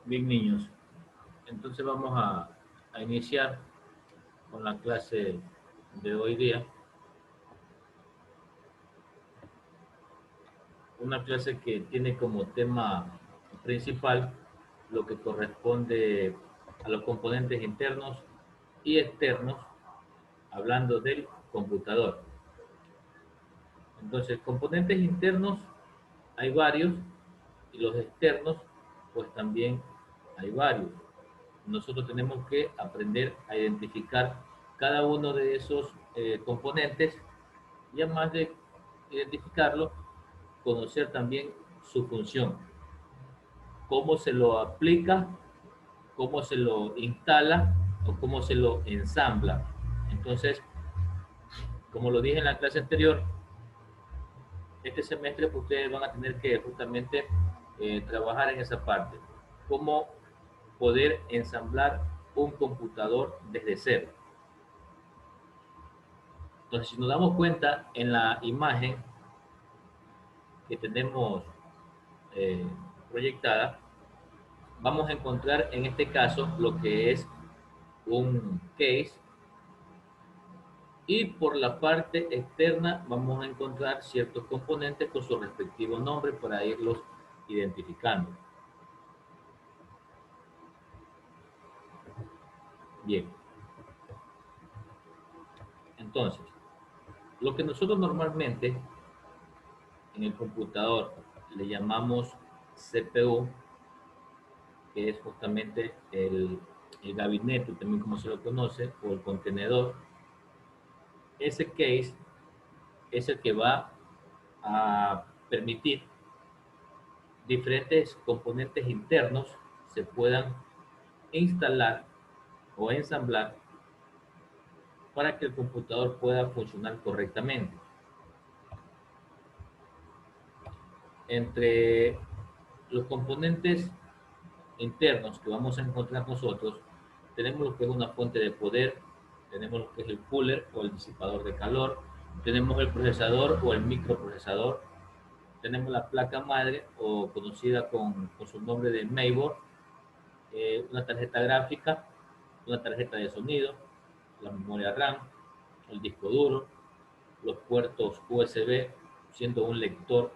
Bien, niños. Entonces vamos a iniciar con la clase de hoy día. Una clase que tiene como tema principal lo que corresponde a los componentes internos y externos, hablando del computador. Entonces, componentes internos hay varios y los externos, pues también hay varios. Nosotros tenemos que aprender a identificar cada uno de esos componentes y además de identificarlo, conocer también su función, cómo se lo aplica, cómo se lo instala o cómo se lo ensambla. Entonces, como lo dije en la clase anterior, este semestre pues, ustedes van a tener que justamente trabajar en esa parte, cómo poder ensamblar un computador desde cero. Entonces, si nos damos cuenta en la imagen que tenemos eh, proyectada, vamos a encontrar en este caso lo que es un case y por la parte externa vamos a encontrar ciertos componentes con su respectivo nombre para irlos identificando. Bien, entonces, lo que nosotros normalmente en el computador le llamamos CPU, que es justamente el gabinete, también como se lo conoce, o el contenedor. Ese case es el que va a permitir diferentes componentes internos se puedan instalar o ensamblar para que el computador pueda funcionar correctamente. Entre los componentes internos que vamos a encontrar nosotros, tenemos lo que es una fuente de poder, tenemos lo que es el cooler o el disipador de calor, tenemos el procesador o el microprocesador, tenemos la placa madre o conocida con su nombre de mainboard, una tarjeta gráfica, una tarjeta de sonido, la memoria RAM, el disco duro, los puertos USB, siendo un lector,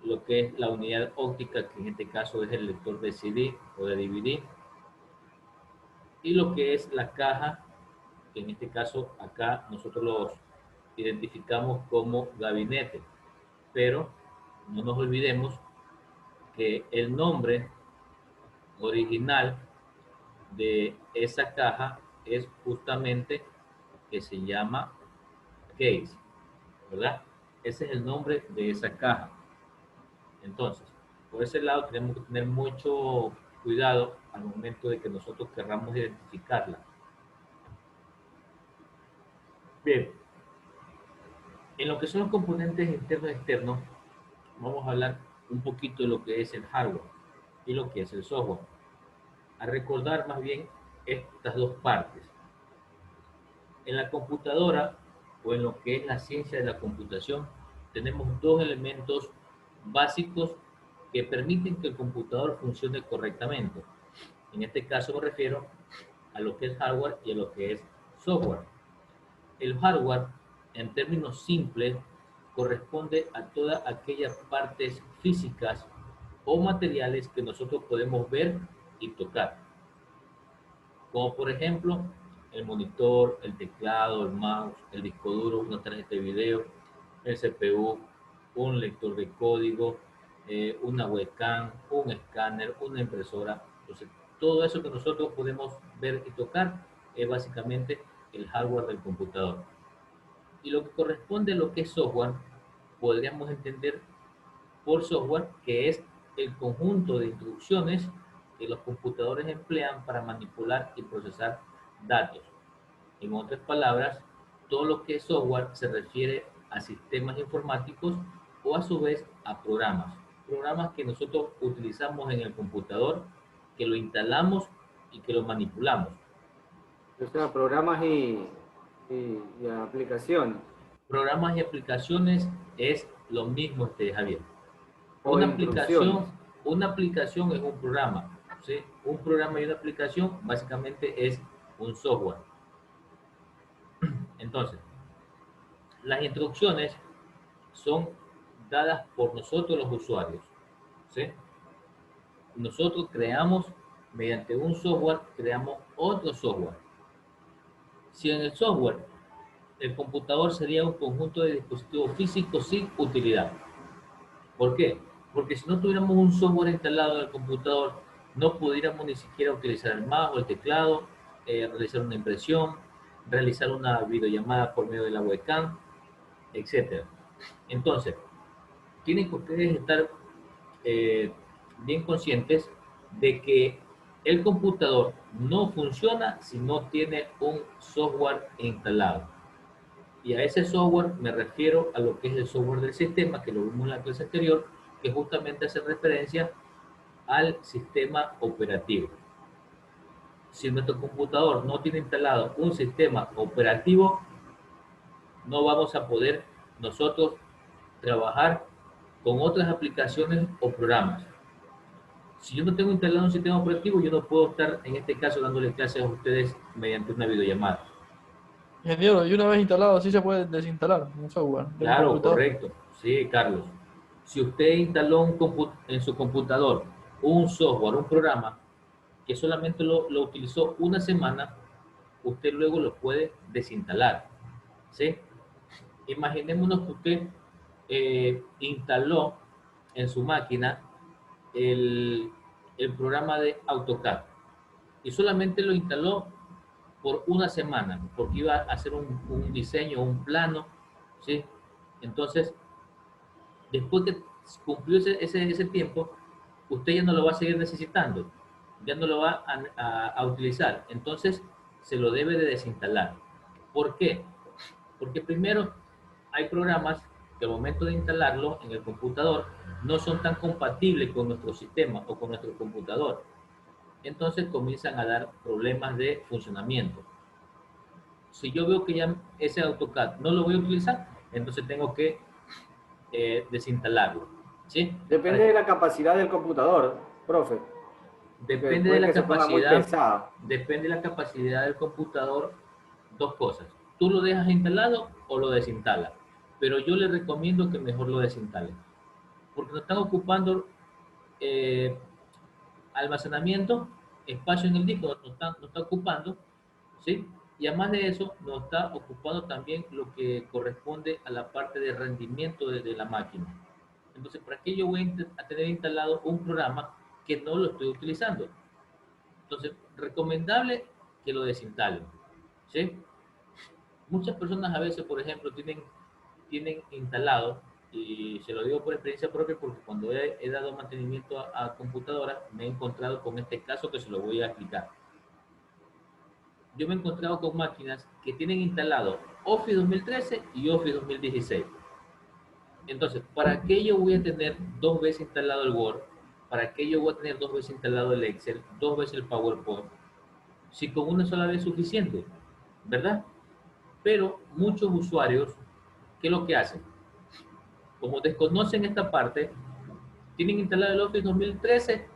lo que es la unidad óptica, que en este caso es el lector de CD o de DVD, y lo que es la caja, que en este caso acá nosotros los identificamos como gabinete, pero no nos olvidemos que el nombre original de esa caja es justamente que se llama case, ¿verdad? Ese es el nombre de esa caja. Entonces, por ese lado tenemos que tener mucho cuidado al momento de que nosotros querramos identificarla. Bien, en lo que son los componentes internos y externos, vamos a hablar un poquito de lo que es el hardware y lo que es el software. A recordar más bien estas dos partes. En la computadora o en lo que es la ciencia de la computación, tenemos dos elementos básicos que permiten que el computador funcione correctamente. En este caso me refiero a lo que es hardware y a lo que es software. El hardware, en términos simples, corresponde a todas aquellas partes físicas o materiales que nosotros podemos ver y tocar, como por ejemplo el monitor, el teclado, el mouse, el disco duro, una tarjeta de video, el CPU, un lector de código, una webcam, un escáner, una impresora. Entonces, todo eso que nosotros podemos ver y tocar es básicamente el hardware del computador. Y lo que corresponde a lo que es software, podríamos entender por software que es el conjunto de instrucciones que los computadores emplean para manipular y procesar datos. En otras palabras, todo lo que es software se refiere a sistemas informáticos o a su vez a programas. Programas que nosotros utilizamos en el computador, que lo instalamos y que lo manipulamos. O sea, programas y aplicaciones Programas y aplicaciones es lo mismo, Javier. o Una instrucciones. aplicación, una aplicación es un programa. ¿sí? Un programa y una aplicación básicamente es un software. Entonces, las instrucciones son dadas por nosotros los usuarios, ¿sí? Nosotros creamos, mediante un software, creamos otro software. Si en el software, el computador sería un conjunto de dispositivos físicos sin utilidad. ¿Por qué? Porque si no tuviéramos un software instalado en el computador, no pudiéramos ni siquiera utilizar el mouse o el teclado, realizar una impresión, realizar una videollamada por medio de la webcam, etc. Entonces, tienen que ustedes estar eh, bien conscientes de que el computador no funciona si no tiene un software instalado. Y a ese software me refiero a lo que es el software del sistema, que lo vimos en la clase anterior, que justamente hace referencia al sistema operativo. Si nuestro computador no tiene instalado un sistema operativo, no vamos a poder nosotros trabajar con otras aplicaciones o programas. Si yo no tengo instalado un sistema operativo, yo no puedo estar, en este caso, dándole clases a ustedes mediante una videollamada. Ingeniero, y una vez instalado, sí se puede desinstalar un software de un Claro, computador. correcto. Sí, Carlos. Si usted instaló en su computador un software, un programa, que solamente lo utilizó una semana, usted luego lo puede desinstalar. ¿Sí? Imaginémonos que usted instaló en su máquina el, el programa de AutoCAD y solamente lo instaló por una semana, porque iba a hacer un diseño, un plano, ¿sí? Entonces, después que cumplió ese tiempo, usted ya no lo va a seguir necesitando, ya no lo va a utilizar. Entonces, se lo debe de desinstalar. ¿Por qué? Porque primero, hay programas que al momento de instalarlo en el computador no son tan compatibles con nuestro sistema o con nuestro computador. Entonces comienzan a dar problemas de funcionamiento. Si yo veo que ya ese AutoCAD no lo voy a utilizar, entonces tengo que desinstalarlo. ¿Sí? Depende de la capacidad del computador, profe, porque Depende de puede la que se ponga muy capacidad, pesado. depende de la capacidad del computador, dos cosas. Tú lo dejas instalado o lo desinstalas, pero yo le recomiendo que mejor lo desinstale, porque nos están ocupando eh, almacenamiento, espacio en el disco, nos está ocupando, ¿sí? Y además de eso, nos está ocupando también lo que corresponde a la parte de rendimiento de la máquina. Entonces, ¿para qué yo voy a tener instalado un programa que no lo estoy utilizando? Entonces, recomendable que lo desinstalen, ¿sí? Muchas personas a veces, por ejemplo, tienen instalado, y se lo digo por experiencia propia, porque cuando he dado mantenimiento a computadoras, me he encontrado con este caso que se lo voy a explicar. Yo me he encontrado con máquinas que tienen instalado Office 2013 y Office 2016. Entonces, ¿para qué yo voy a tener dos veces instalado el Word? ¿Para qué yo voy a tener dos veces instalado el Excel, dos veces el PowerPoint? Si con una sola vez es suficiente, ¿verdad? Pero muchos usuarios, ¿qué es lo que hacen? Como desconocen esta parte, tienen instalado el Office 2013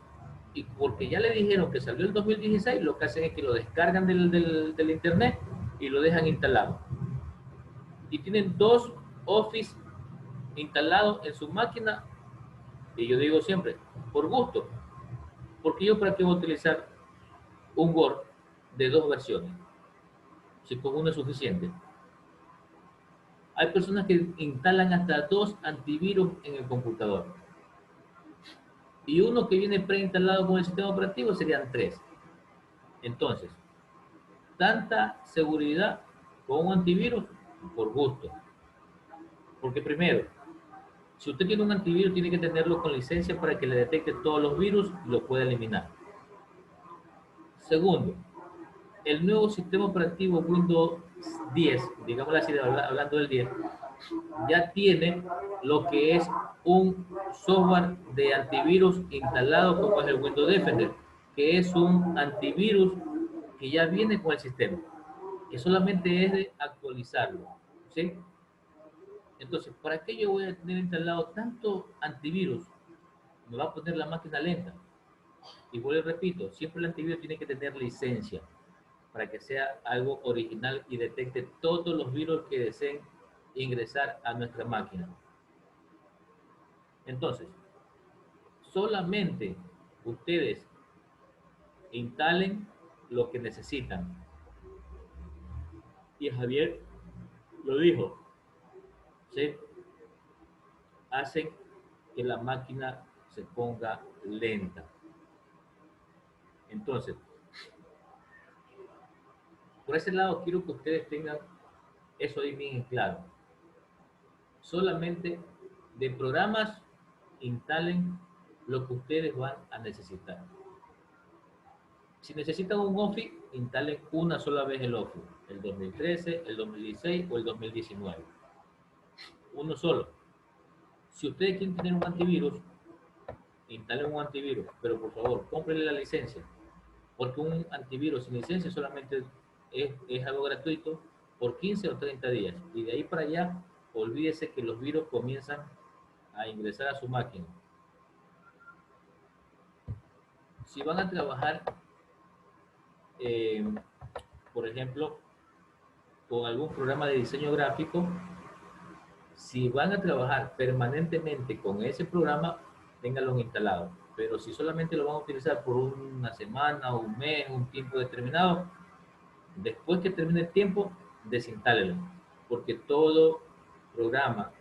y porque ya le dijeron que salió el 2016, lo que hacen es que lo descargan del internet y lo dejan instalado. Y tienen dos Office instalados en su máquina, y yo digo siempre, por gusto, porque yo para qué voy a utilizar un Word de dos versiones, si con uno es suficiente. Hay personas que instalan hasta dos antivirus en el computador. Y uno que viene preinstalado con el sistema operativo serían tres. Entonces, tanta seguridad con un antivirus por gusto. Porque primero, si usted tiene un antivirus, tiene que tenerlo con licencia para que le detecte todos los virus y lo pueda eliminar. Segundo, el nuevo sistema operativo Windows 10, digamos así, hablando del 10, ya tiene lo que es un software de antivirus instalado como es el Windows Defender, que es un antivirus que ya viene con el sistema, que solamente es de actualizarlo, ¿sí? Entonces, ¿para qué yo voy a tener instalado tanto antivirus? Me va a poner la máquina lenta. Y vuelvo y repito, siempre el antivirus tiene que tener licencia para que sea algo original y detecte todos los virus que deseen ingresar a nuestra máquina. Entonces, solamente ustedes instalen lo que necesitan. Y Javier lo dijo, ¿sí? Hacen que la máquina se ponga lenta. Entonces, por ese lado quiero que ustedes tengan eso ahí bien claro. Solamente de programas instalen lo que ustedes van a necesitar. Si necesitan un Office, instalen una sola vez el Office, el 2013, el 2016 o el 2019. Uno solo. Si ustedes quieren tener un antivirus, instalen un antivirus, pero por favor, cómprenle la licencia, porque un antivirus sin licencia solamente es algo gratuito por 15 o 30 días. Y de ahí para allá, olvídese que los virus comienzan a ingresar a su máquina. Si van a trabajar, eh, por ejemplo, con algún programa de diseño gráfico, si van a trabajar permanentemente con ese programa, ténganlo instalado. Pero si solamente lo van a utilizar por una semana o un mes, un tiempo determinado, después que termine el tiempo, desinstálelo. Porque todo programa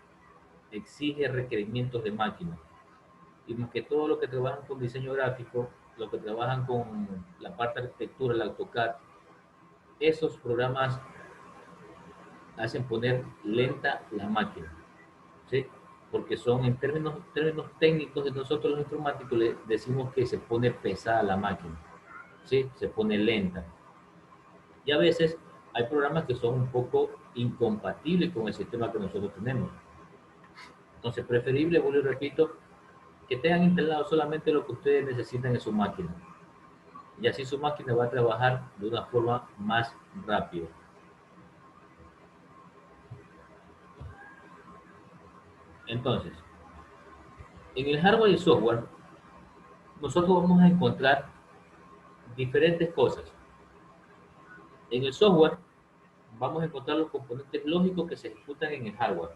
exige requerimientos de máquina. Y más que todo lo que trabajan con diseño gráfico, lo que trabajan con la parte de arquitectura, el AutoCAD, esos programas hacen poner lenta la máquina, ¿sí? Porque son en términos técnicos de nosotros los informáticos le decimos que se pone pesada la máquina, ¿sí? Se pone lenta. Y a veces hay programas que son un poco incompatibles con el sistema que nosotros tenemos. Entonces, preferible, vuelvo y repito, que tengan instalado solamente lo que ustedes necesitan en su máquina. Y así su máquina va a trabajar de una forma más rápida. Entonces, en el hardware y software, nosotros vamos a encontrar diferentes cosas. En el software, vamos a encontrar los componentes lógicos que se ejecutan en el hardware.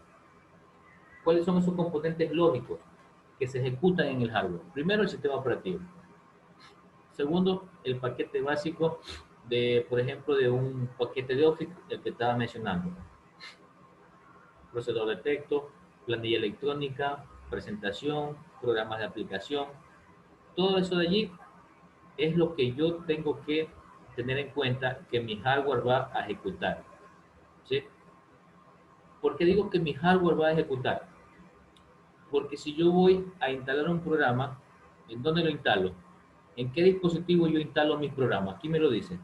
¿Cuáles son esos componentes lógicos que se ejecutan en el hardware? Primero, el sistema operativo. Segundo, el paquete básico de, por ejemplo, de un paquete de Office, el que estaba mencionando. Procesador de texto, planilla electrónica, presentación, programas de aplicación. Todo eso de allí es lo que yo tengo que tener en cuenta que mi hardware va a ejecutar, ¿sí? ¿Por qué digo que mi hardware va a ejecutar? Porque si yo voy a instalar un programa, ¿en dónde lo instalo? ¿En qué dispositivo yo instalo mis programas? ¿Quién me lo dice?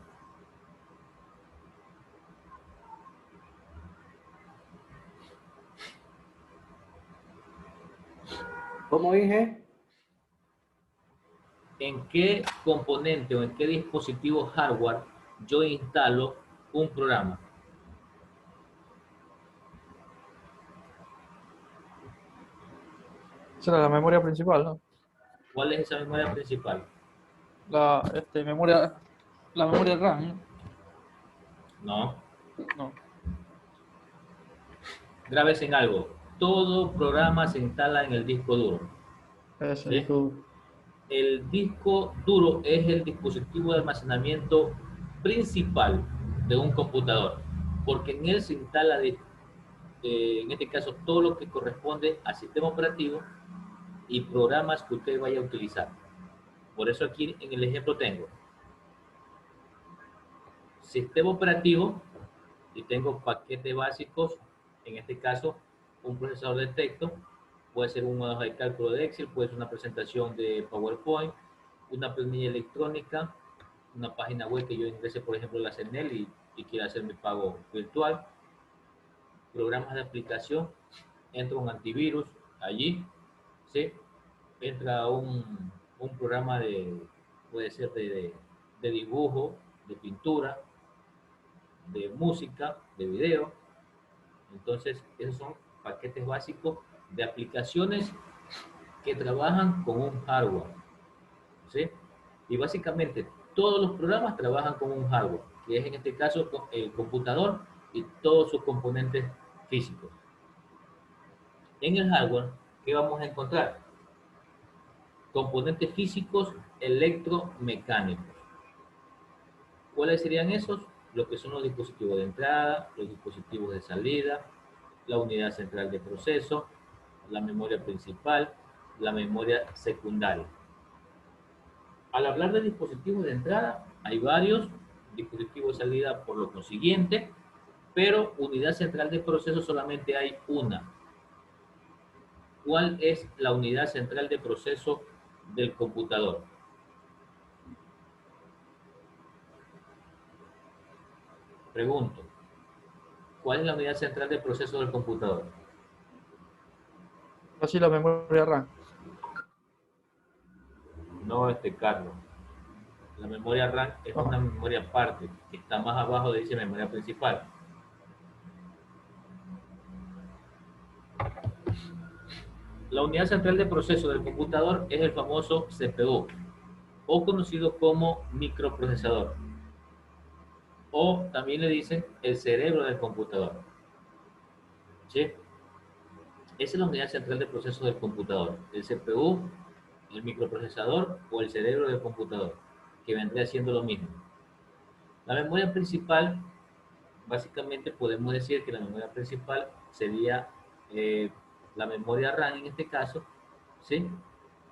¿Cómo dije? ¿En qué componente o en qué dispositivo hardware yo instalo un programa? Esa era la memoria principal, ¿no? ¿Cuál es esa memoria principal? La memoria RAM, ¿no? No. No. Grabes en algo. Todo programa se instala en el disco duro, Ese ¿sí? disco duro. El disco duro es el dispositivo de almacenamiento principal de un computador, porque en él se instala, en este caso, todo lo que corresponde al sistema operativo y programas que usted vaya a utilizar. Por eso aquí en el ejemplo tengo sistema operativo y tengo paquetes básicos, en este caso un procesador de texto, puede ser un hoja de cálculo de Excel, puede ser una presentación de PowerPoint, una planilla electrónica, una página web que yo ingrese, por ejemplo, la CNEL y quiera hacer mi pago virtual, programas de aplicación, entra un antivirus allí, ¿sí? Entra un programa puede ser de dibujo, de pintura, de música, de video. Entonces, esos son paquetes básicos de aplicaciones que trabajan con un hardware, ¿sí? Y básicamente todos los programas trabajan con un hardware, que es en este caso el computador y todos sus componentes físicos. En el hardware, ¿qué vamos a encontrar? Componentes físicos electromecánicos. ¿Cuáles serían esos? Lo que son los dispositivos de entrada, los dispositivos de salida, la unidad central de proceso, la memoria principal, la memoria secundaria. Al hablar de dispositivos de entrada, hay varios dispositivos de salida por lo consiguiente, pero unidad central de proceso solamente hay una. ¿Cuál es la unidad central de proceso del computador? Pregunto, ¿cuál es la unidad central de proceso del computador? Así la memoria RAM. No, Carlos. La memoria RAM es una memoria aparte, que está más abajo de dice memoria principal. La unidad central de proceso del computador es el famoso CPU, o conocido como microprocesador, o también le dicen el cerebro del computador. ¿Sí? Esa es la unidad central de proceso del computador, el CPU, el microprocesador o el cerebro del computador, que vendría siendo lo mismo. La memoria principal, básicamente podemos decir que la memoria principal sería la memoria RAM en este caso, ¿sí?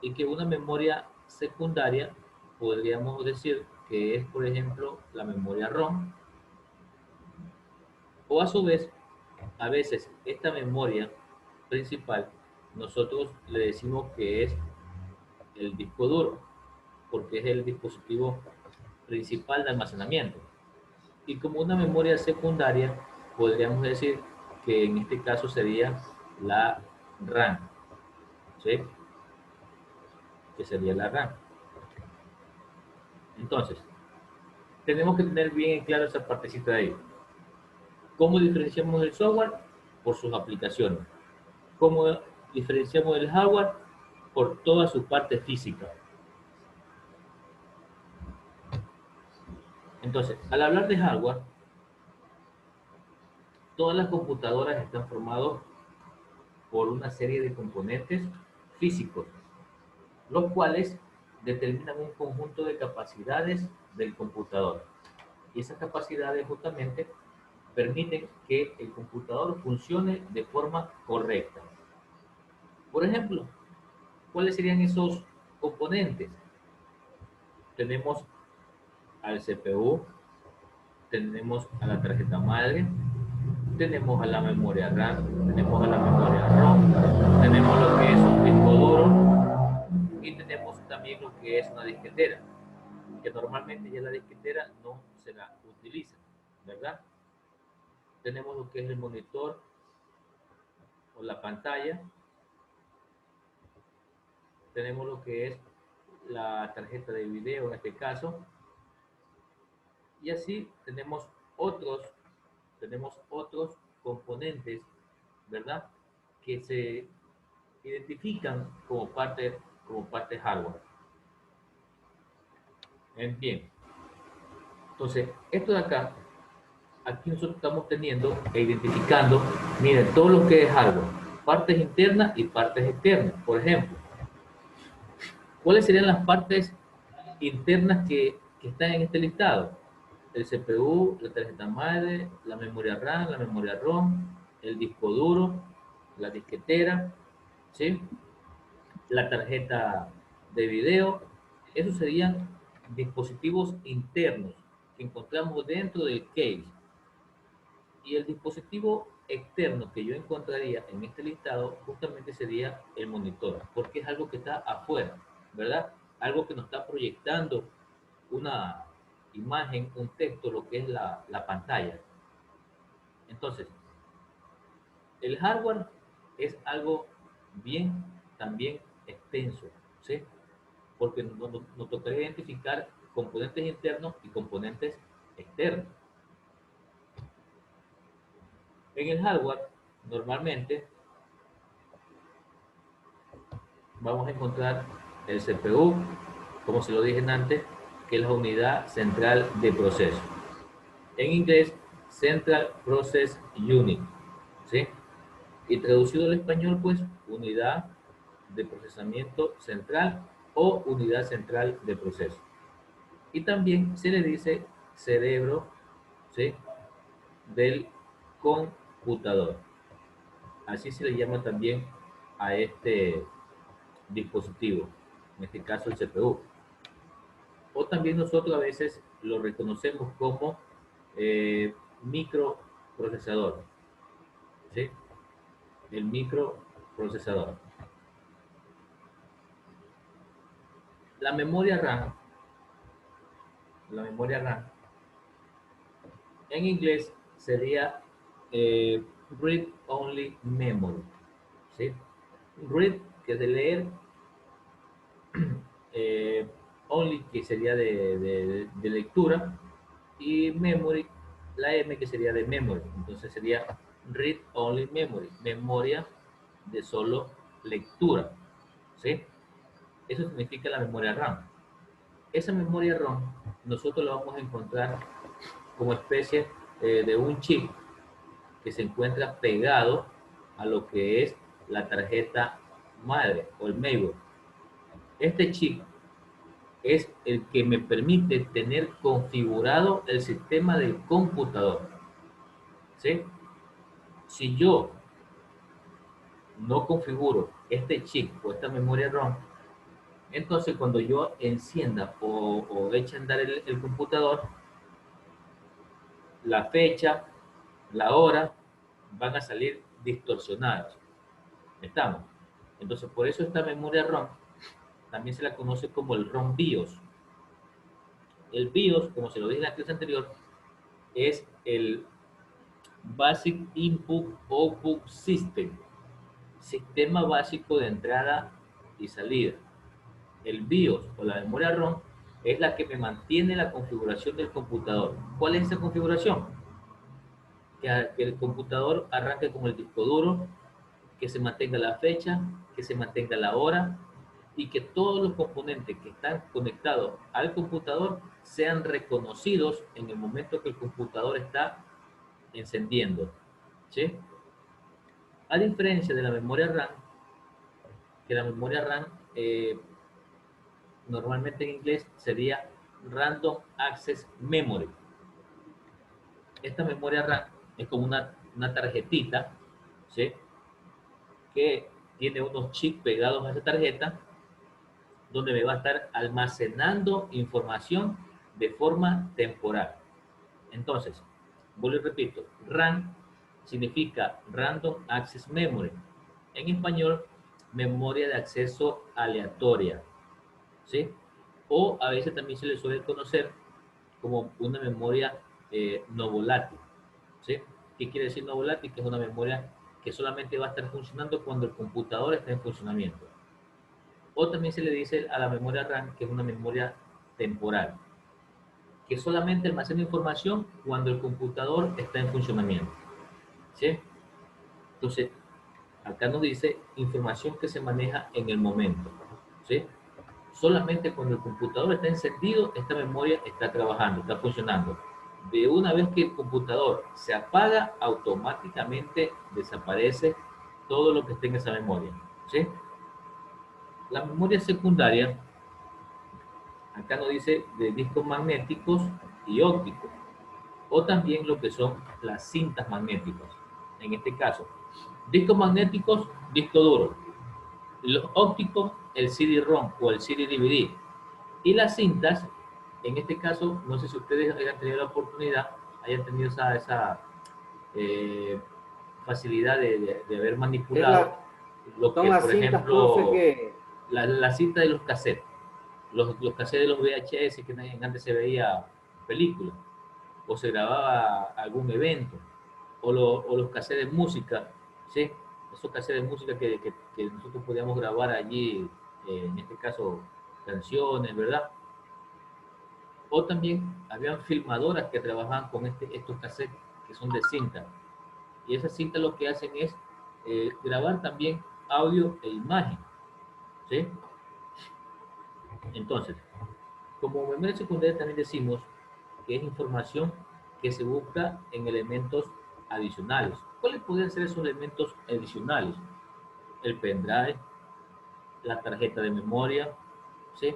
Y que una memoria secundaria podríamos decir que es, por ejemplo, la memoria ROM, o a su vez, a veces esta memoria principal nosotros le decimos que es el disco duro, porque es el dispositivo principal de almacenamiento. Y como una memoria secundaria, podríamos decir que en este caso sería la RAM, ¿sí? Que sería la RAM. Entonces, tenemos que tener bien claro esa partecita de ahí. ¿Cómo diferenciamos el software? Por sus aplicaciones. ¿Cómo diferenciamos el hardware? Por toda su parte física. Entonces, al hablar de hardware, todas las computadoras están formadas por una serie de componentes físicos, los cuales determinan un conjunto de capacidades del computador. Y esas capacidades justamente permiten que el computador funcione de forma correcta. Por ejemplo, ¿cuáles serían esos componentes? Tenemos al CPU, tenemos a la tarjeta madre, tenemos a la memoria RAM, tenemos a la memoria ROM, tenemos lo que es un disco duro y tenemos también lo que es una disquetera, que normalmente ya la disquetera no se la utiliza, ¿verdad? Tenemos lo que es el monitor o la pantalla, tenemos lo que es la tarjeta de video en este caso, y así tenemos otros componentes, ¿verdad? Que se identifican como parte hardware. Bien, entonces esto de acá, aquí nosotros estamos teniendo e identificando, miren, todo lo que es hardware, partes internas y partes externas. Por ejemplo, ¿cuáles serían las partes internas que están en este listado? El CPU, la tarjeta madre, la memoria RAM, la memoria ROM, el disco duro, la disquetera, ¿sí? La tarjeta de video. Esos serían dispositivos internos que encontramos dentro del case. Y el dispositivo externo que yo encontraría en este listado justamente sería el monitor, porque es algo que está afuera, ¿verdad? Algo que nos está proyectando una imagen, un texto, lo que es la pantalla. Entonces, el hardware es algo bien, también extenso, ¿sí? Porque nos tocaría identificar componentes internos y componentes externos. En el hardware, normalmente, vamos a encontrar el CPU, como se lo dije antes, que es la unidad central de proceso. En inglés, Central Process Unit, ¿sí? Y traducido al español, pues, unidad de procesamiento central o unidad central de proceso. Y también se le dice cerebro, ¿sí?, del computador. Así se le llama también a este dispositivo, en este caso el CPU. O también nosotros a veces lo reconocemos como microprocesador, ¿sí? El microprocesador. La memoria RAM, la memoria RAM, en inglés sería Read Only Memory, ¿sí? Read, que es de leer, eh, Only, que sería de lectura, y Memory, la M, que sería de Memory. Entonces sería Read Only Memory, memoria de solo lectura, ¿sí? Eso significa la memoria RAM. Esa memoria RAM nosotros la vamos a encontrar como especie de un chip que se encuentra pegado a lo que es la tarjeta madre o el mainboard. Este chip es el que me permite tener configurado el sistema del computador, ¿sí? Si yo no configuro este chip o esta memoria RAM, entonces cuando yo encienda o eche a andar el computador, la fecha, la hora, van a salir distorsionadas. ¿Estamos? Entonces, por eso esta memoria ROM también se la conoce como el ROM BIOS. El BIOS, como se lo dije en la clase anterior, es el Basic Input Output System, sistema básico de entrada y salida. El BIOS o la memoria ROM es la que me mantiene la configuración del computador. ¿Cuál es esa configuración? Que el computador arranque con el disco duro, que se mantenga la fecha, que se mantenga la hora y que todos los componentes que están conectados al computador sean reconocidos en el momento que el computador está encendiendo, ¿sí? A diferencia de la memoria RAM, que la memoria RAM normalmente en inglés sería Random Access Memory. Esta memoria RAM es como una tarjetita, ¿sí?, que tiene unos chips pegados a esa tarjeta donde me va a estar almacenando información de forma temporal. Entonces, vuelvo y repito, RAM significa Random Access Memory. En español, memoria de acceso aleatoria, ¿sí? O a veces también se le suele conocer como una memoria no volátil, ¿sí? ¿Qué quiere decir no volátil? Que es una memoria que solamente va a estar funcionando cuando el computador está en funcionamiento. O también se le dice a la memoria RAM que es una memoria temporal, que solamente almacena información cuando el computador está en funcionamiento, ¿sí? Entonces, acá nos dice información que se maneja en el momento, ¿sí? Solamente cuando el computador está encendido, esta memoria está trabajando, está funcionando. De una vez que el computador se apaga, automáticamente desaparece todo lo que esté en esa memoria, ¿sí? La memoria secundaria, acá nos dice de discos magnéticos y ópticos, o también lo que son las cintas magnéticas. En este caso, discos magnéticos, disco duro. Los ópticos, el CD-ROM o el CD-DVD. Y las cintas, en este caso, no sé si ustedes hayan tenido la oportunidad, hayan tenido esa facilidad de haber Es manipulado la, lo son que, las por cintas, profe, ejemplo, que... la cinta de los cassettes. Los cassettes de los VHS que antes se veía película o se grababa algún evento o los cassettes de música, ¿sí? Esos cassettes de música que nosotros podíamos grabar allí, en este caso canciones, ¿verdad? O también habían filmadoras que trabajaban con estos cassettes que son de cinta. Y esas cintas lo que hacen es grabar también audio e imagen, ¿sí? Entonces, Como memoria secundaria también decimos que es información que se busca en elementos adicionales. ¿Cuáles podrían ser esos elementos adicionales? El pendrive, la tarjeta de memoria, ¿sí?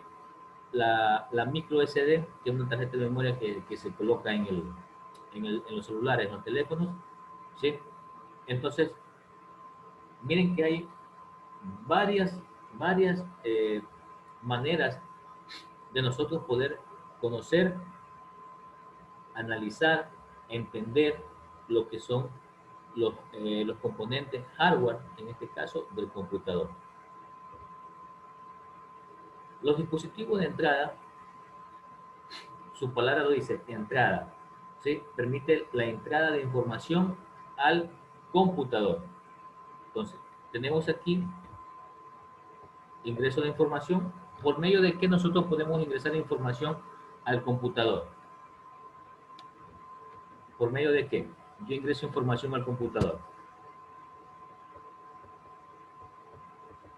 La micro SD, que es una tarjeta de memoria que se coloca en los celulares, en los teléfonos, ¿sí? Entonces, miren que hay varias maneras de nosotros poder conocer, analizar, entender lo que son los componentes hardware, en este caso, del computador. Los dispositivos de entrada, su palabra lo dice, entrada, ¿sí? Permite la entrada de información al computador. Entonces, tenemos aquí ingreso de información. ¿Por medio de qué nosotros podemos ingresar información al computador? ¿Por medio de qué? Yo ingreso información al computador.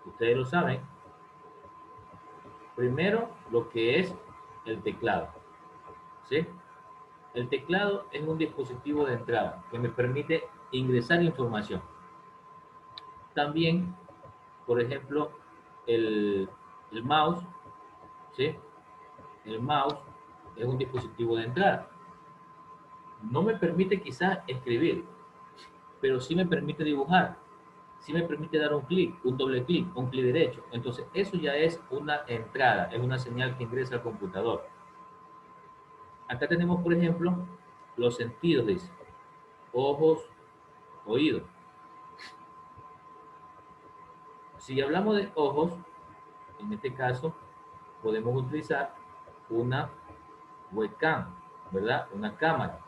Ustedes lo saben. Primero, lo que es el teclado, ¿sí? El teclado es un dispositivo de entrada que me permite ingresar información. También, por ejemplo, el mouse, ¿sí? El mouse es un dispositivo de entrada. No me permite quizás escribir, pero sí me permite dibujar, sí me permite dar un clic, un doble clic, un clic derecho. Entonces, eso ya es una entrada, es una señal que ingresa al computador. Acá tenemos, por ejemplo, los sentidos, dice, ojos, oídos. Si hablamos de ojos, en este caso, podemos utilizar una webcam, ¿verdad? Una cámara.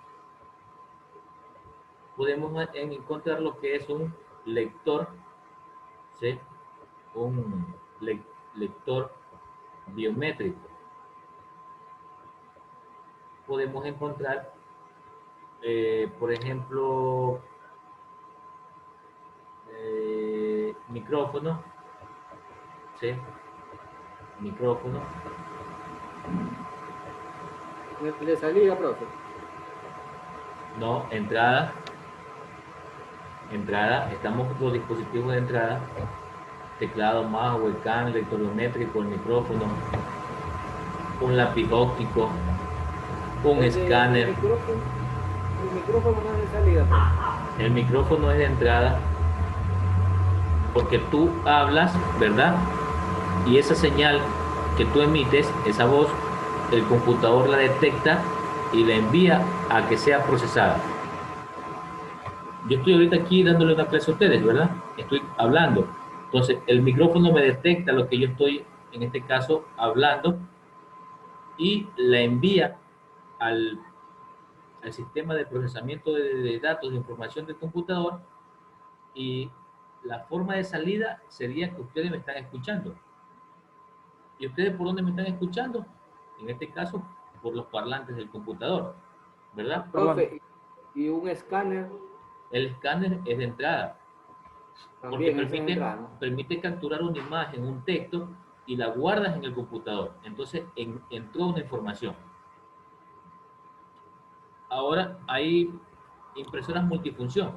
Podemos encontrar lo que es un lector, ¿sí? Un lector biométrico. Podemos encontrar, por ejemplo, micrófono, ¿sí? Micrófono. De salida, profe. No, entrada. Entrada, estamos los dispositivos de entrada. Teclado, mouse, webcam, lector biométrico, el micrófono, un lápiz óptico, un escáner. El micrófono no es de salida, profe. El micrófono es de entrada porque tú hablas, ¿verdad? Y esa señal que tú emites, esa voz, el computador la detecta y la envía a que sea procesada. Yo estoy ahorita aquí dándole una clase a ustedes, ¿verdad? Estoy hablando. Entonces, el micrófono me detecta lo que yo estoy, en este caso, hablando y la envía al sistema de procesamiento de datos, de información del computador, y la forma de salida sería que ustedes me están escuchando. ¿Y ustedes por dónde me están escuchando? En este caso, por los parlantes del computador, ¿verdad? Profe, y un escáner El escáner es de entrada, porque también, esa es de entrada, ¿no? permite capturar una imagen, un texto, y la guardas en el computador. Entonces, entró una información. Ahora hay impresoras multifunción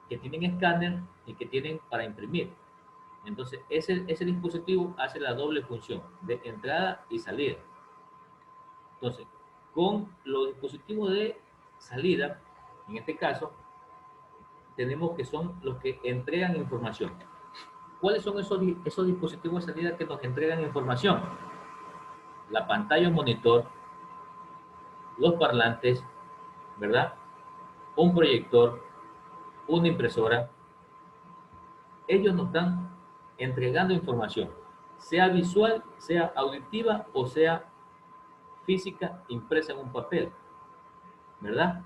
que tienen escáner y que tienen para imprimir. Entonces, ese dispositivo hace la doble función de entrada y salida. Entonces, con los dispositivos de salida, en este caso, tenemos que son los que entregan información. ¿Cuáles son esos dispositivos de salida que nos entregan información? La pantalla o monitor, los parlantes, ¿verdad? Un proyector, una impresora. Ellos nos están entregando información, sea visual, sea auditiva o sea física impresa en un papel, ¿verdad?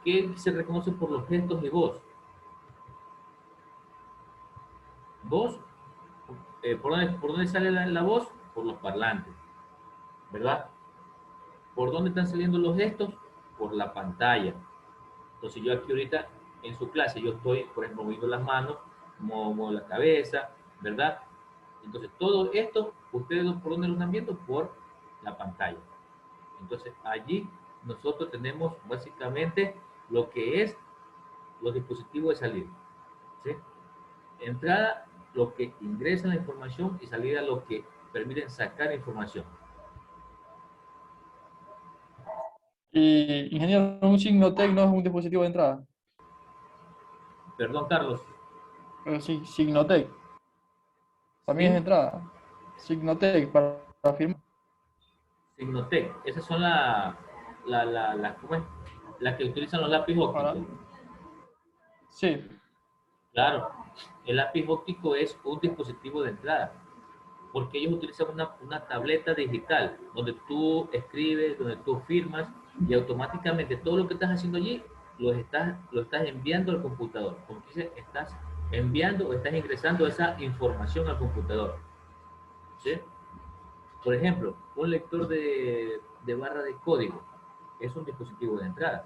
Que se reconoce por los gestos y voz. Voz, ¿por dónde sale la voz? Por los parlantes, ¿verdad? ¿Por dónde están saliendo los gestos? Por la pantalla. Entonces yo aquí ahorita en su clase, yo estoy, por ejemplo, moviendo las manos, muevo la cabeza, ¿verdad? Entonces todo esto ¿Ustedes por dónde lo están viendo? Por la pantalla. Entonces, allí nosotros tenemos básicamente lo que es los dispositivos de salida, ¿sí? Entrada, lo que ingresa la información, y salida, lo que permiten sacar información. Y, ingeniero, un signo TEC no es un dispositivo de entrada. Perdón, Carlos. Pero sí, Signotec también es de Sin entrada. Signotec para firmar. Signotec. Esas son ¿cómo es? Las que utilizan los lápices ópticos. Para, sí, Claro, el lápiz óptico es un dispositivo de entrada, porque ellos utilizan una tableta digital, donde tú escribes, donde tú firmas, y automáticamente todo lo que estás haciendo allí lo estás enviando al computador. Como dice, estás enviando o estás ingresando esa información al computador, ¿sí? Por ejemplo, un lector de barra de código es un dispositivo de entrada.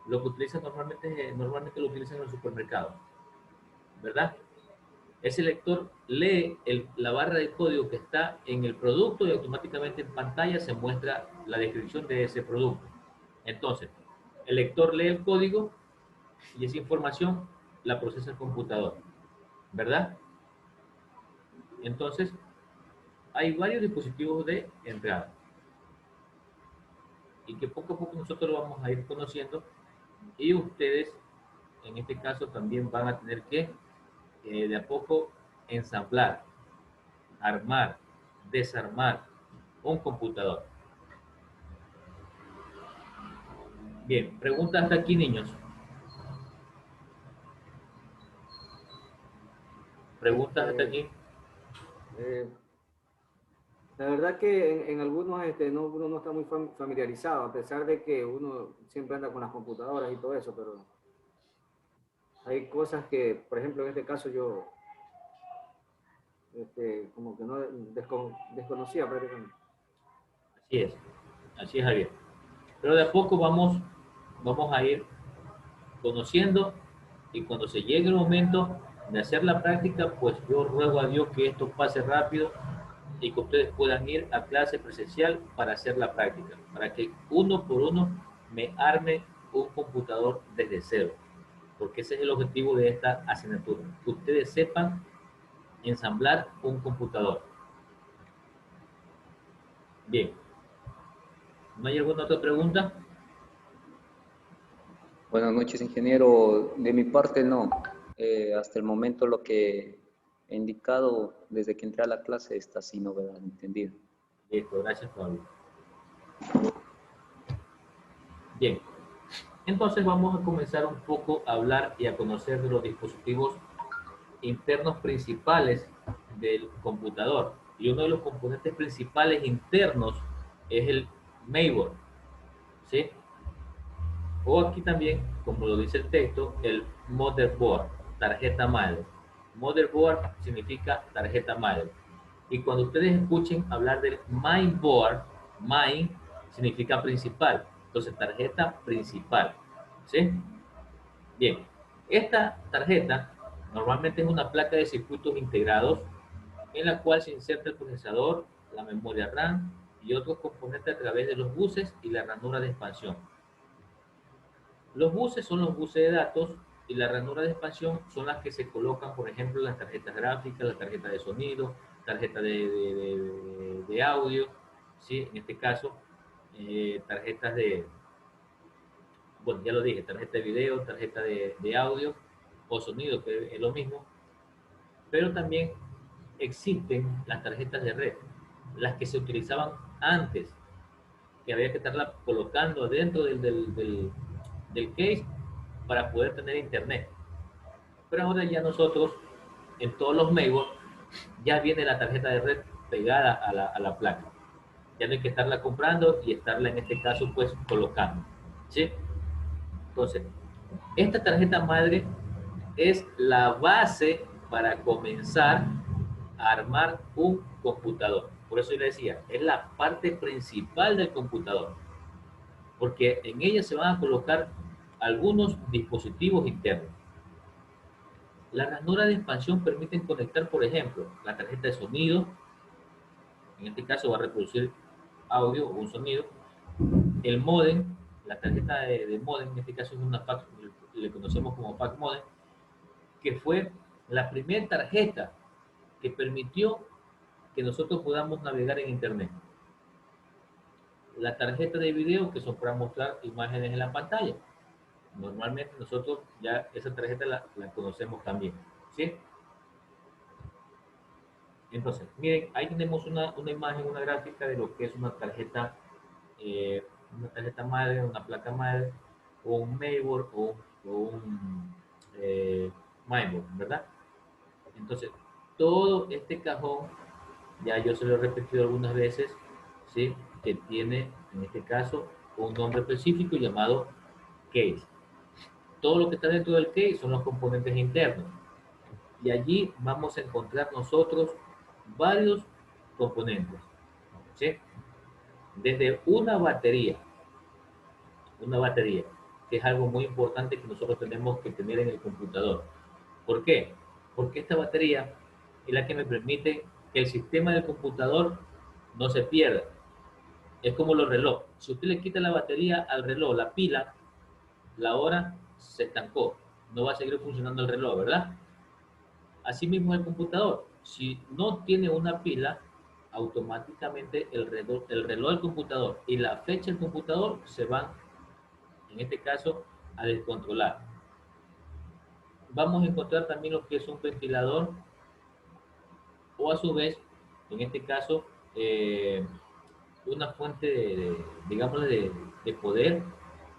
Lo que utilizan normalmente lo utilizan en los supermercados, ¿verdad? Ese lector lee la barra de código que está en el producto, y automáticamente en pantalla se muestra la descripción de ese producto. Entonces, el lector lee el código y esa información la procesa el computador, ¿verdad? Entonces, hay varios dispositivos de entrada, y que poco a poco nosotros lo vamos a ir conociendo, y ustedes en este caso también van a tener que de a poco ensamblar, armar, desarmar un computador. Bien, pregunta hasta aquí, niños. Preguntas hasta Este, aquí. eh, la verdad que en algunos uno no está muy familiarizado, a pesar de que uno siempre anda con las computadoras y todo eso, pero hay cosas que, por ejemplo, en este caso yo como que no desconocía prácticamente. Así es, Javier. Pero de a poco vamos a ir conociendo, y cuando se llegue el momento de hacer la práctica, pues yo ruego a Dios que esto pase rápido, y que ustedes puedan ir a clase presencial para hacer la práctica, para que uno por uno me arme un computador desde cero, porque ese es el objetivo de esta asignatura, que ustedes sepan ensamblar un computador. Bien, ¿no hay alguna otra pregunta? Buenas noches, ingeniero. De mi parte, no. Hasta el momento lo que he indicado desde que entré a la clase está sin novedad, entendido. Listo, gracias, Pablo. Bien, entonces vamos a comenzar un poco a hablar y a conocer de los dispositivos internos principales del computador. Y uno de los componentes principales internos es el mainboard, ¿sí? O aquí también, como lo dice el texto, el motherboard, tarjeta madre. Motherboard significa tarjeta madre. Y cuando ustedes escuchen hablar del mainboard, main significa principal. Entonces, tarjeta principal, ¿sí? Bien, esta tarjeta normalmente es una placa de circuitos integrados, en la cual se inserta el procesador, la memoria RAM y otros componentes a través de los buses y la ranura de expansión. Los buses son los buses de datos, y la ranura de expansión son las que se colocan, por ejemplo, en las tarjetas gráficas, la tarjeta de sonido, tarjeta de audio, ¿sí? En este caso, tarjetas bueno, ya lo dije, tarjeta de video, tarjeta de audio o sonido, que es lo mismo. Pero también existen las tarjetas de red, las que se utilizaban antes, que había que estarla colocando dentro del case para poder tener internet. Pero ahora ya nosotros, en todos los mainboards, ya viene la tarjeta de red pegada a la placa. Ya no hay que estarla comprando y estarla, en este caso, pues colocando, ¿sí? Entonces, esta tarjeta madre es la base para comenzar a armar un computador. Por eso yo le decía, es la parte principal del computador, porque en ella se van a colocar algunos dispositivos internos. Las ranuras de expansión permiten conectar, por ejemplo, la tarjeta de sonido, en este caso va a reproducir audio o un sonido, el modem, la tarjeta de modem, en este caso es una fax, le conocemos como fax modem, que fue la primera tarjeta que permitió que nosotros podamos navegar en internet. La tarjeta de video, que son para mostrar imágenes en la pantalla. Normalmente nosotros ya esa tarjeta la conocemos también, ¿sí? Entonces, miren, ahí tenemos una imagen, una gráfica de lo que es una tarjeta madre, una placa madre, o un mainboard o un mainboard, ¿verdad? Entonces, todo este cajón, ya yo se lo he repetido algunas veces, ¿sí? Que tiene, en este caso, un nombre específico llamado case. Todo lo que está dentro del case son los componentes internos. Y allí vamos a encontrar nosotros varios componentes, ¿sí? Desde una batería, que es algo muy importante que nosotros tenemos que tener en el computador. ¿Por qué? Porque esta batería es la que me permite que el sistema del computador no se pierda. Es como los relojes. Si usted le quita la batería al reloj, la pila, la hora se estancó. No va a seguir funcionando el reloj, ¿verdad? Asimismo el computador. Si no tiene una pila, automáticamente el reloj del computador y la fecha del computador se van, en este caso, a descontrolar. Vamos a encontrar también lo que es un ventilador o a su vez, en este caso, una fuente digamos, de poder,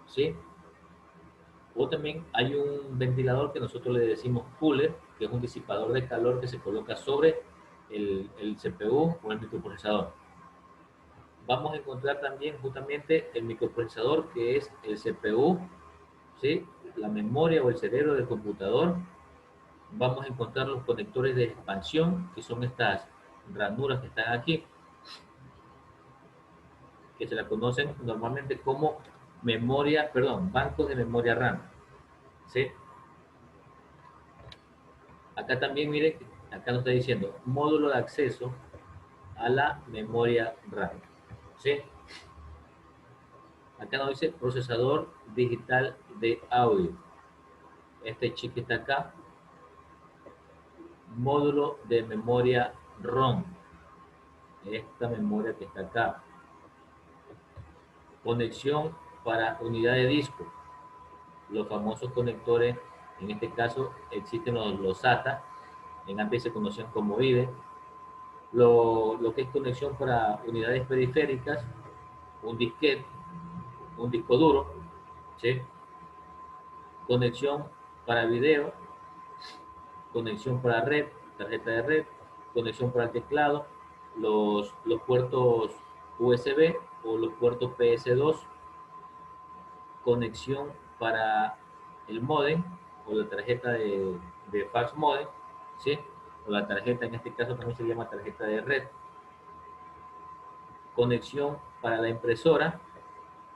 ¿sí? O también hay un ventilador que nosotros le decimos cooler, que es un disipador de calor que se coloca sobre el CPU o el microprocesador. Vamos a encontrar también justamente el microprocesador, que es el CPU, ¿sí? La memoria o el cerebro del computador. Vamos a encontrar los conectores de expansión, que son estas ranuras que están aquí, que se la conocen normalmente como bancos de memoria RAM, ¿sí? Acá también, mire, acá nos está diciendo módulo de acceso a la memoria RAM, ¿sí? Acá nos dice procesador digital de audio. Este chip que está acá, módulo de memoria ROM. Esta memoria que está acá. Conexión para unidad de disco. Los famosos conectores, en este caso existen los SATA, en antes se conocían como IDE. Lo que es conexión para unidades periféricas, un disquete, un disco duro, ¿sí? Conexión para video, conexión para red, tarjeta de red, conexión para el teclado, los puertos USB o los puertos PS2, conexión para el modem o la tarjeta de fax modem, ¿sí? O la tarjeta, en este caso también se llama tarjeta de red, conexión para la impresora,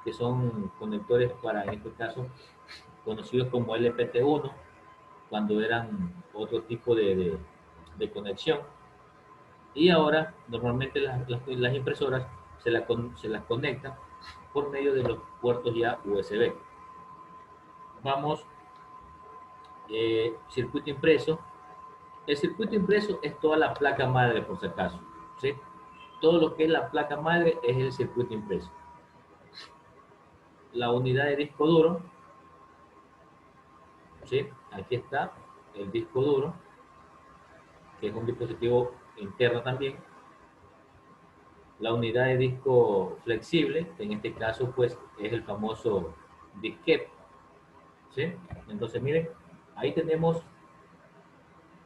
que son conectores para, en este caso, conocidos como LPT1, cuando eran otro tipo de conexión. Y ahora, normalmente las impresoras se las conectan por medio de los puertos ya USB. Vamos, circuito impreso. El circuito impreso es toda la placa madre, por si acaso, ¿sí? Todo lo que es la placa madre es el circuito impreso. La unidad de disco duro, ¿sí? Aquí está el disco duro, que es un dispositivo interno también. La unidad de disco flexible, que en este caso pues es el famoso disquete, ¿sí? Entonces miren, ahí tenemos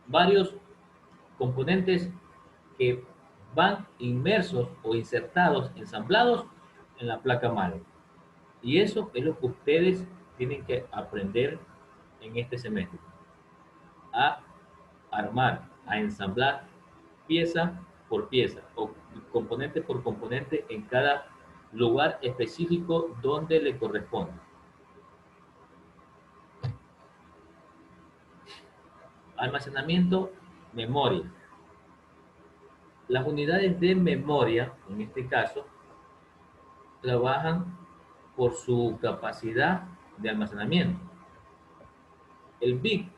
varios componentes que van inmersos o insertados, ensamblados en la placa madre. Y eso es lo que ustedes tienen que aprender en este semestre. A armar, a ensamblar pieza por pieza o componente por componente en cada lugar específico donde le corresponde. Almacenamiento, memoria. Las unidades de memoria, en este caso, trabajan por su capacidad de almacenamiento. El bit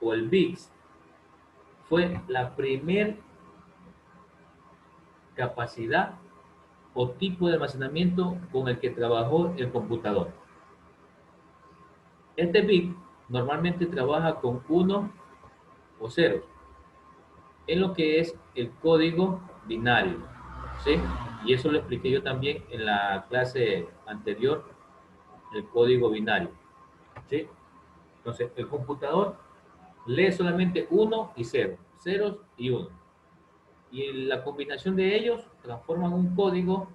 o el bits fue la primer capacidad o tipo de almacenamiento con el que trabajó el computador. Este bit normalmente trabaja con 1 o 0 en lo que es el código binario, ¿sí? Y eso lo expliqué yo también en la clase anterior, el código binario, ¿sí? Entonces, el computador lee solamente 1 y 0, ceros y 1. Y la combinación de ellos transforman un código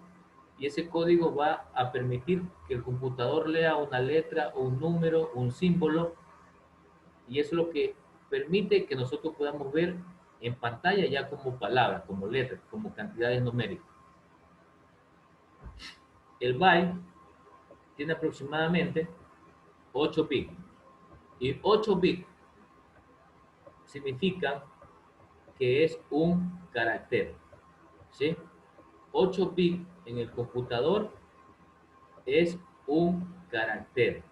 y ese código va a permitir que el computador lea una letra, un número, un símbolo, y eso es lo que permite que nosotros podamos ver en pantalla ya como palabras, como letras, como cantidades numéricas. El byte tiene aproximadamente 8 bits, y 8 bits significan que es un carácter, ¿sí? 8 bits en el computador es un carácter.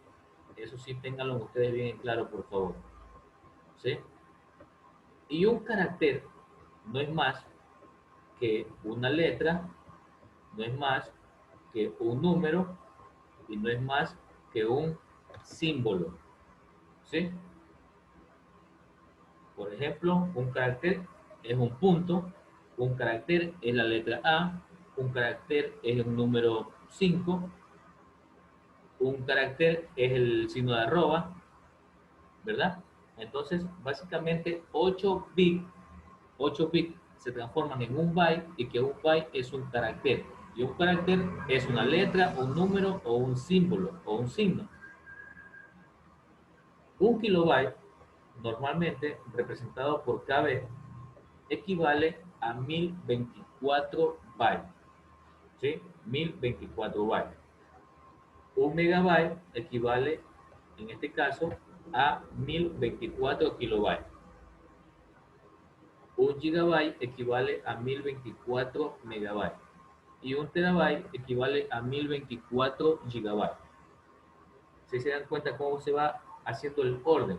Eso sí, ténganlo ustedes bien en claro, por favor, ¿sí? Y un carácter no es más que una letra, no es más que un número y no es más que un símbolo, ¿sí? Por ejemplo, un carácter es un punto, un carácter es la letra A, un carácter es el número 5, un carácter es el signo de arroba, ¿verdad? Entonces, básicamente 8 bits se transforman en un byte y que un byte es un carácter. Y un carácter es una letra, un número o un símbolo o un signo. Un kilobyte, normalmente representado por KB, equivale a 1024 bytes. ¿Sí? 1024 bytes. Un megabyte equivale, en este caso, a 1024 kilobytes. Un gigabyte equivale a 1024 megabytes. Y un terabyte equivale a 1024 gigabytes. ¿Sí se dan cuenta cómo se va haciendo el orden?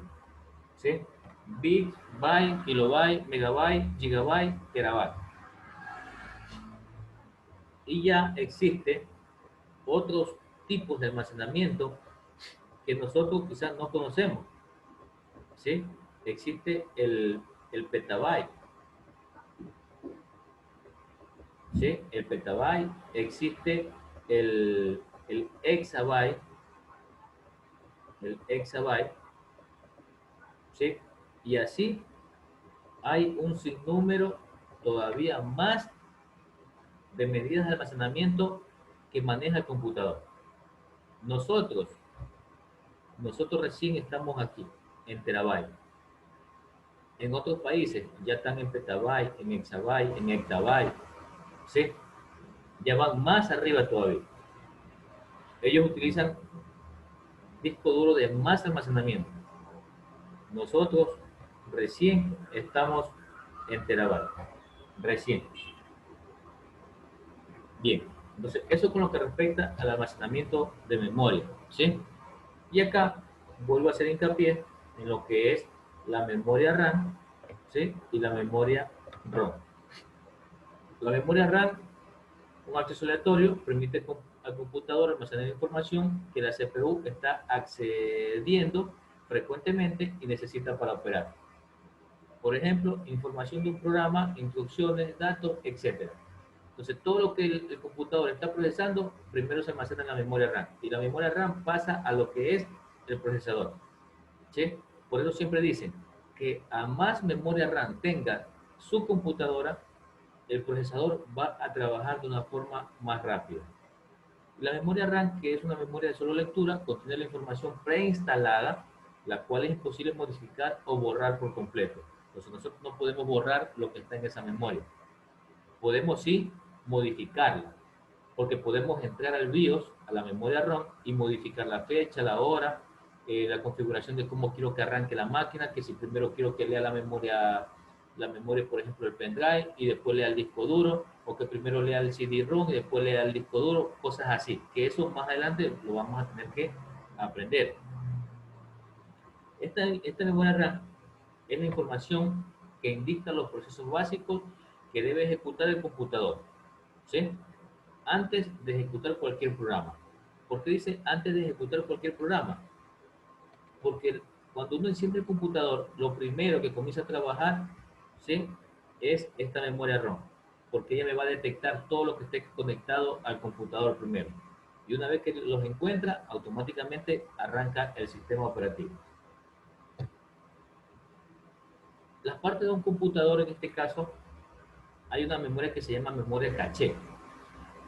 ¿Sí? Bit, byte, kilobyte, megabyte, gigabyte, terabyte. Y ya existe otros tipos de almacenamiento que nosotros quizás no conocemos, ¿sí? Existe el petabyte, ¿sí? El petabyte, existe el exabyte, ¿sí? Y así hay un sinnúmero todavía más de medidas de almacenamiento que maneja el computador. Nosotros recién estamos aquí en terabyte. En otros países ya están en petabyte, en exabyte, en hectabyte, ¿sí? Ya van más arriba todavía. Ellos utilizan disco duro de más almacenamiento. Nosotros recién estamos en terabyte. Recién. Bien. Entonces, eso con lo que respecta al almacenamiento de memoria, ¿sí? Y acá vuelvo a hacer hincapié en lo que es la memoria RAM, ¿sí? Y la memoria ROM. La memoria RAM, un acceso aleatorio, permite al computador almacenar información que la CPU está accediendo frecuentemente y necesita para operar. Por ejemplo, información de un programa, instrucciones, datos, etc. Entonces, todo lo que el computador está procesando, primero se almacena en la memoria RAM. Y la memoria RAM pasa a lo que es el procesador, ¿sí? Por eso siempre dicen que a más memoria RAM tenga su computadora, el procesador va a trabajar de una forma más rápida. La memoria RAM, que es una memoria de solo lectura, contiene la información preinstalada, la cual es imposible modificar o borrar por completo. Entonces nosotros no podemos borrar lo que está en esa memoria. Podemos sí modificarla, porque podemos entrar al BIOS, a la memoria ROM, y modificar la fecha, la hora, la configuración de cómo quiero que arranque la máquina, que si primero quiero que lea la memoria, por ejemplo, el pendrive, y después lea el disco duro, o que primero lea el CD-ROM y después lea el disco duro, cosas así, que eso más adelante lo vamos a tener que aprender. Esta memoria RAM es la información que indica los procesos básicos que debe ejecutar el computador, ¿sí? Antes de ejecutar cualquier programa. ¿Por qué dice antes de ejecutar cualquier programa? Porque cuando uno enciende el computador, lo primero que comienza a trabajar, ¿sí?, es esta memoria ROM, porque ella me va a detectar todo lo que esté conectado al computador primero. Y una vez que los encuentra, automáticamente arranca el sistema operativo. Las partes de un computador, en este caso, hay una memoria que se llama memoria caché.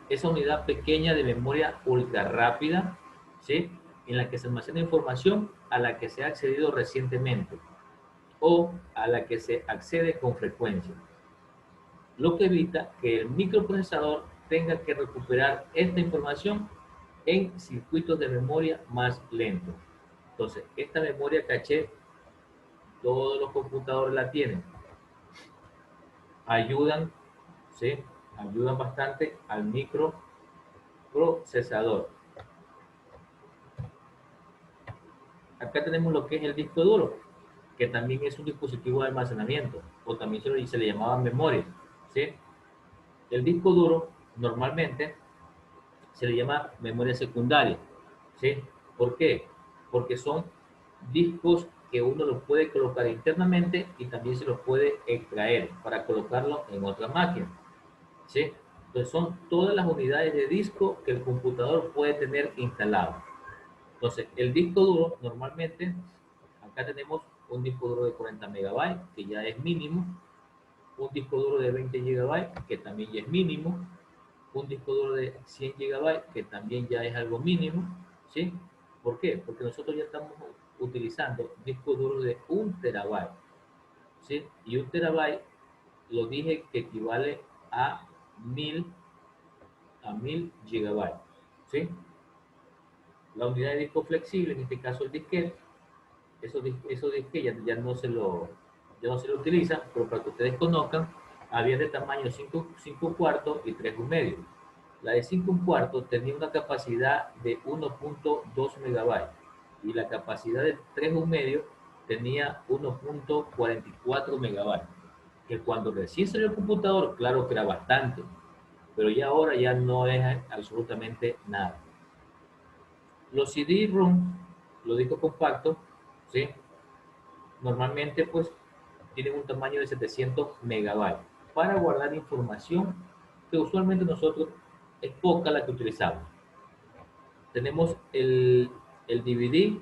Esa unidad pequeña de memoria ultra rápida, ¿sí?, en la que se almacena información a la que se ha accedido recientemente o a la que se accede con frecuencia, lo que evita que el microprocesador tenga que recuperar esta información en circuitos de memoria más lentos. Entonces, esta memoria caché, todos los computadores la tienen. Ayudan, ¿sí?, ayudan bastante al microprocesador. Acá tenemos lo que es el disco duro, que también es un dispositivo de almacenamiento, o también se le llamaba memoria, ¿sí? El disco duro normalmente se le llama memoria secundaria, ¿sí? ¿Por qué? Porque son discos que uno los puede colocar internamente y también se los puede extraer para colocarlo en otra máquina, ¿sí? Entonces son todas las unidades de disco que el computador puede tener instalado. Entonces, el disco duro normalmente, acá tenemos un disco duro de 40 megabytes, que ya es mínimo, un disco duro de 20 gigabytes, que también ya es mínimo, un disco duro de 100 gigabytes, que también ya es algo mínimo, ¿sí? ¿Por qué? Porque nosotros ya estamos utilizando discos duros de 1 terabyte, ¿sí? Y 1 terabyte, lo dije que equivale a 1000 gigabytes, ¿sí? La unidad de disco flexible, en este caso el disquete, esos disquetes ya no se lo utilizan, pero para que ustedes conozcan, había de tamaño 5 cuartos y 3,5. La de 5 cuartos tenía una capacidad de 1.2 megabytes y la capacidad de 3,5 tenía 1.44 megabytes, que cuando recién salió el computador, claro que era bastante, pero ya ahora ya no es absolutamente nada. Los CD-ROM, los discos compactos, ¿sí?, normalmente pues tienen un tamaño de 700 megabytes para guardar información que usualmente nosotros es poca la que utilizamos. Tenemos el DVD,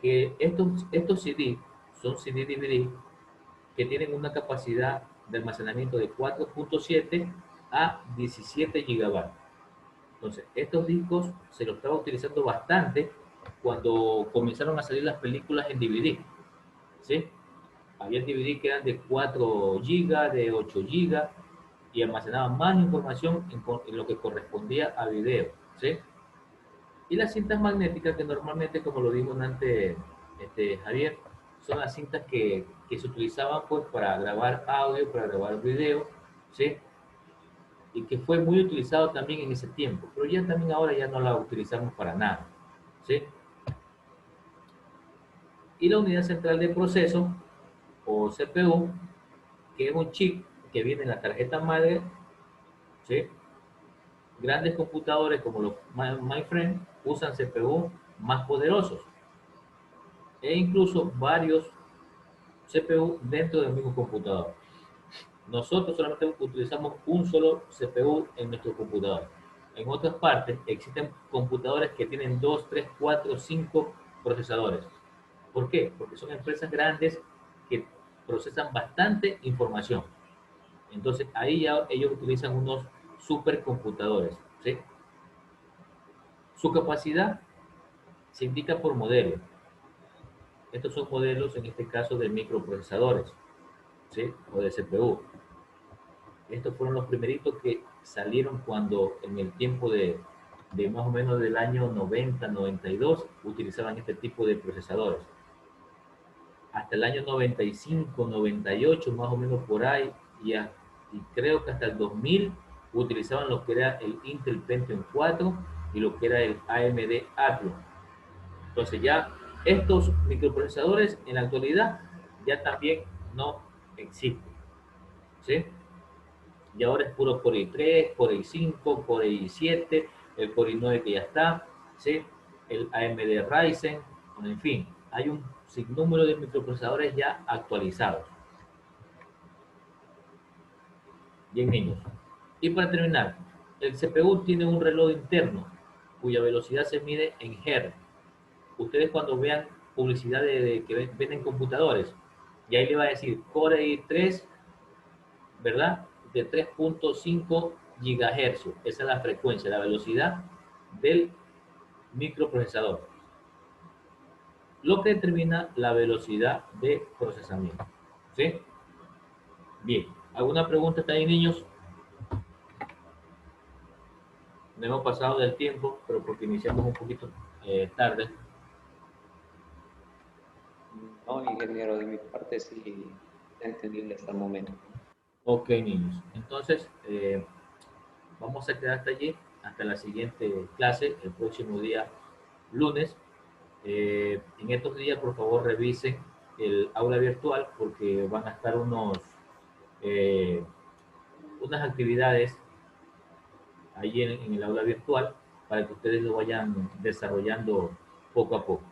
que estos CD son CD-DVD que tienen una capacidad de almacenamiento de 4.7 a 17 gigabytes. Entonces, estos discos se los estaba utilizando bastante cuando comenzaron a salir las películas en DVD, ¿sí? Había DVD que eran de 4 GB, de 8 GB, y almacenaban más información en lo que correspondía a video, ¿sí? Y las cintas magnéticas, que normalmente, como lo dijo antes Javier, son las cintas que se utilizaban pues para grabar audio, para grabar video, ¿sí? Y que fue muy utilizado también en ese tiempo, pero ya también ahora ya no la utilizamos para nada, ¿sí? Y la unidad central de proceso, o CPU, que es un chip que viene en la tarjeta madre, ¿sí? Grandes computadores como los mainframe usan CPU más poderosos e incluso varios CPU dentro del mismo computador. Nosotros solamente utilizamos un solo CPU en nuestro computador. En otras partes existen computadores que tienen 2, 3, 4, 5 procesadores. ¿Por qué? Porque son empresas grandes que procesan bastante información. Entonces ahí ya ellos utilizan unos supercomputadores, ¿sí? Su capacidad se indica por modelo. Estos son modelos, en este caso, de microprocesadores, ¿sí?, o de CPU. Estos fueron los primeritos que salieron cuando en el tiempo de de más o menos del año 90, 92, utilizaban este tipo de procesadores. Hasta el año 95, 98, más o menos por ahí, y creo que hasta el 2000 utilizaban lo que era el Intel Pentium 4 y lo que era el AMD Athlon. Entonces ya estos microprocesadores en la actualidad ya también no existen, ¿sí? Y ahora es puro Core i3, Core i5, Core i7, el Core i9 que ya está, ¿sí? El AMD Ryzen, en fin, hay un sinnúmero de microprocesadores ya actualizados. Bien, niños. Y para terminar, el CPU tiene un reloj interno cuya velocidad se mide en Hz. Ustedes cuando vean publicidad de que venden computadores, y ahí le va a decir Core i3, ¿verdad? De 3.5 GHz. Esa es la frecuencia, la velocidad del microprocesador. Lo que determina la velocidad de procesamiento. ¿Sí? Bien. ¿Alguna pregunta hasta ahí, niños? No hemos pasado del tiempo, pero porque iniciamos un poquito tarde. No, ingeniero, de mi parte sí está entendible hasta el momento. Ok, niños. Entonces, vamos a quedar hasta allí, hasta la siguiente clase, el próximo día lunes. En estos días, por favor, revisen el aula virtual porque van a estar unas actividades allí en el aula virtual para que ustedes lo vayan desarrollando poco a poco.